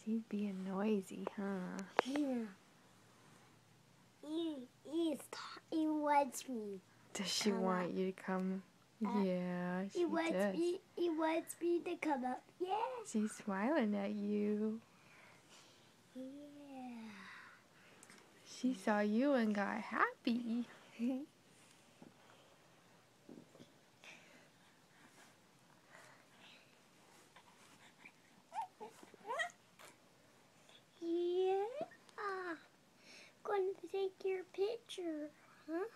He's being noisy, huh? Yeah. He wants me. Does she want you to come? Yeah, she does. He wants me to come up. Yeah. She's smiling at you. Yeah. She saw you and got happy. Yeah. Going to take your picture, huh?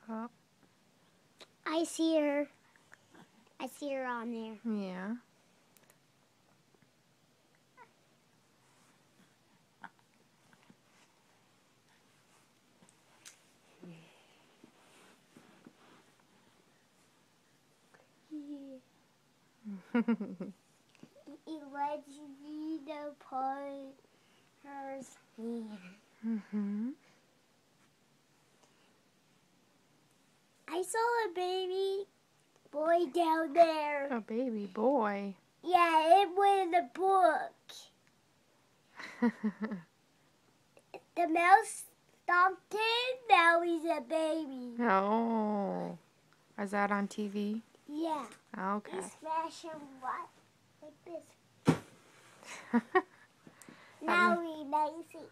Oh. I see her. I see her on there. Yeah. He lets me to put her hand. I saw a baby boy down there. A baby boy. Yeah, it was in the book. The mouse stomped him, now he's a baby. Oh. Is that on TV? Yeah. Okay. He's smashing what? Like this. Now he makes it.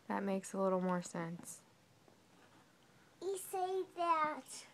That makes a little more sense. He said that